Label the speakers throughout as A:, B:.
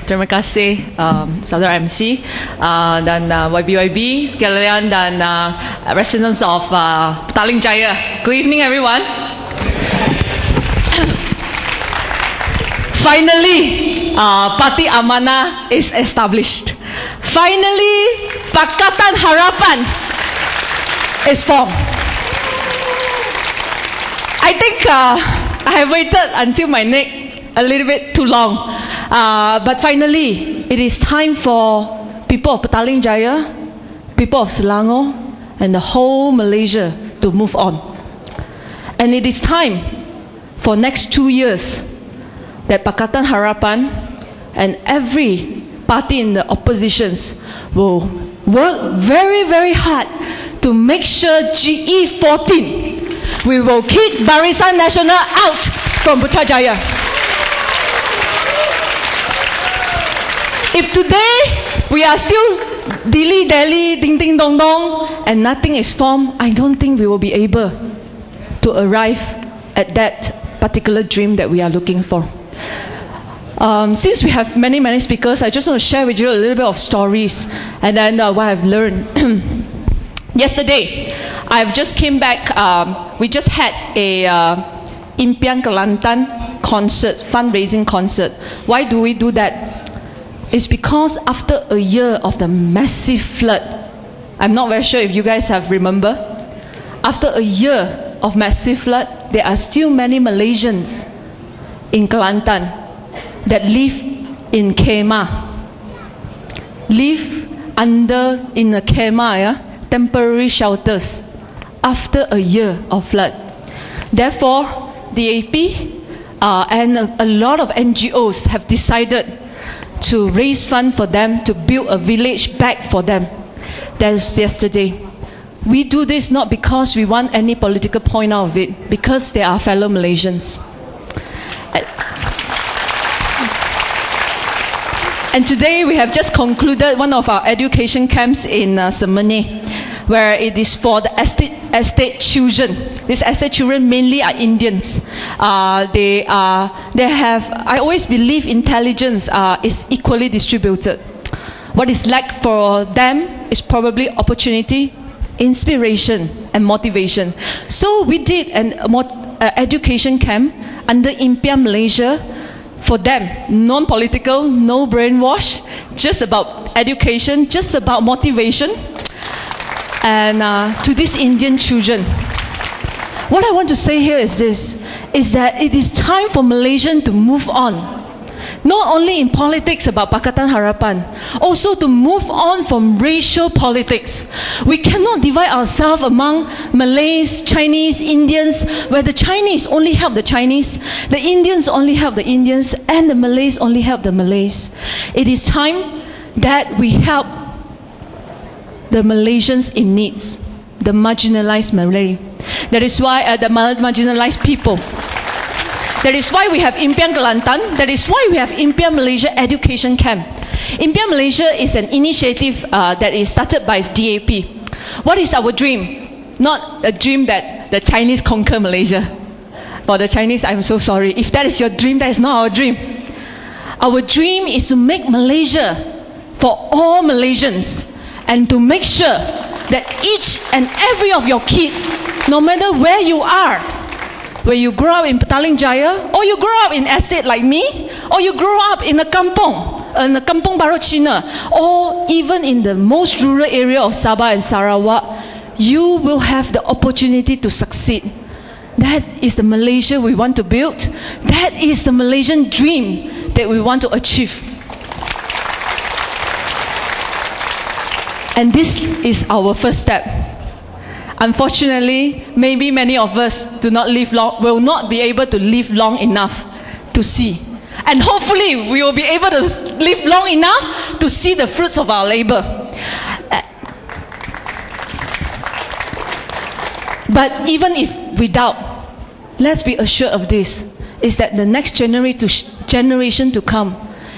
A: Terima kasih saudara MC dan YB sekalian dan residents of Petaling Jaya. Good evening everyone. Finally, Parti Amanah is established. Finally, Pakatan Harapan is formed. I think I have waited until my neck a little bit too long. But finally, it is time for people of Petaling Jaya, people of Selangor, and the whole Malaysia to move on. And it is time for next 2 years that Pakatan Harapan and every party in the oppositions will work very, very hard to make sure GE14, we will kick Barisan Nasional out from Putrajaya. If today we are still dilly-dally, ding-ding-dong-dong, and nothing is formed, I don't think we will be able to arrive at that particular dream that we are looking for. Since we have many speakers, I just want to share with you a little bit of stories and then what I've learned. Yesterday, I've just came back, we just had a Impian Kelantan concert, fundraising concert. Why do we do that? It's because after a year of the massive flood, I'm not very sure if you guys have remember, after a year of massive flood, there are still many Malaysians in Kelantan that live in kemah, live in a kemah, temporary shelters, after a year of flood. Therefore, the AP and a lot of NGOs have decided to raise funds for them to build a village back for them. That was yesterday. We do this not because we want any political point out of it, because they are fellow Malaysians. And today we have just concluded one of our education camps in Ceramah, where it is for the estate children. These estate children mainly are Indians. They have. I always believe intelligence is equally distributed. What is lacked for them is probably opportunity, inspiration, and motivation. So we did an education camp under Impian Malaysia for them, non-political, no brainwash, just about education, just about motivation, and to these Indian children. What I want to say here is this, is that it is time for Malaysians to move on. Not only in politics about Pakatan Harapan, also to move on from racial politics. We cannot divide ourselves among Malays, Chinese, Indians, where the Chinese only help the Chinese, the Indians only help the Indians, and the Malays only help the Malays. It is time that we help the Malaysians in needs, the marginalized Malay. That is why the marginalized people. That is why we have Impian Kelantan. That is why we have Impian Malaysia Education Camp. Impian Malaysia is an initiative that is started by DAP. What is our dream? Not a dream that the Chinese conquer Malaysia. For the Chinese, I'm so sorry. If that is your dream, that is not our dream. Our dream is to make Malaysia for all Malaysians, and to make sure that each and every of your kids, no matter where you are, where you grow up in Petaling Jaya, or you grow up in estate like me, or you grow up in a kampung Baru Cina, or even in the most rural area of Sabah and Sarawak, you will have the opportunity to succeed. That is the Malaysia we want to build. That is the Malaysian dream that we want to achieve. And this is our first step. Unfortunately, maybe many of us will not be able to live long enough to see. And hopefully, we will be able to live long enough to see the fruits of our labor. But even if we doubt, let's be assured of this, is that the next generation to come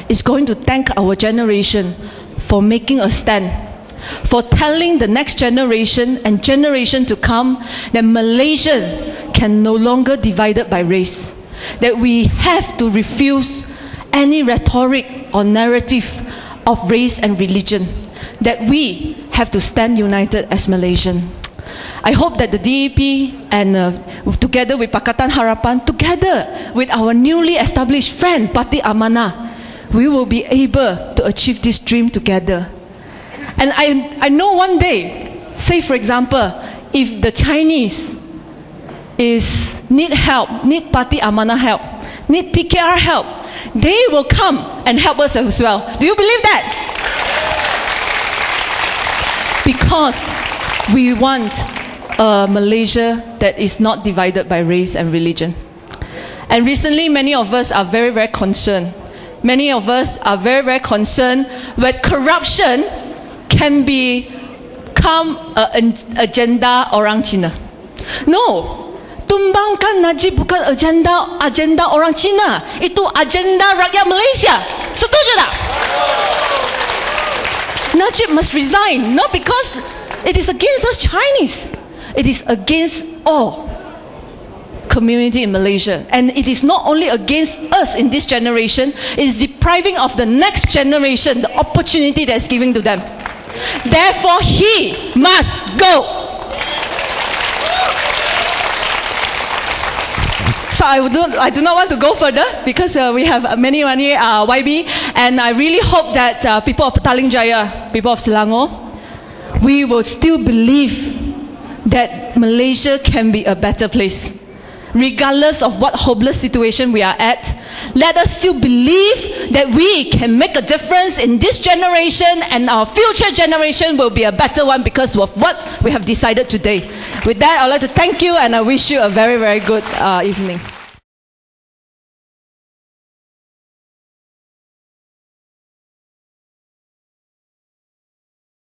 A: is going to thank our generation for making a stand, for telling the next generation and generation to come that Malaysia can no longer divided by race, that we have to refuse any rhetoric or narrative of race and religion, that we have to stand united as Malaysian. I hope that the DAP and together with Pakatan Harapan, together with our newly established friend Parti Amanah, we will be able to achieve this dream together. And I know one day, say for example, if the Chinese need help, need Parti Amanah help, need PKR help, they will come and help us as well. Do you believe that? Because we want a Malaysia that is not divided by race and religion. And recently, many of us are very, very concerned. Many of us are very, very concerned that corruption can become an agenda orang Cina. No. Tumbangkan Najib bukan agenda orang Cina. Itu agenda rakyat Malaysia. Setuju tak? Najib must resign, not because it is against us Chinese. It is against all community in Malaysia. And it is not only against us in this generation, it is depriving of the next generation the opportunity that is given to them. Therefore, he must go. So I do not want to go further because we have many YB, and I really hope that people of Petaling Jaya, people of Selangor, we will still believe that Malaysia can be a better place. Regardless of what hopeless situation we are at, let us still believe that we can make a difference in this generation, and our future generation will be a better one because of what we have decided today. With that, I'd like to thank you, and I wish you a very, very good evening.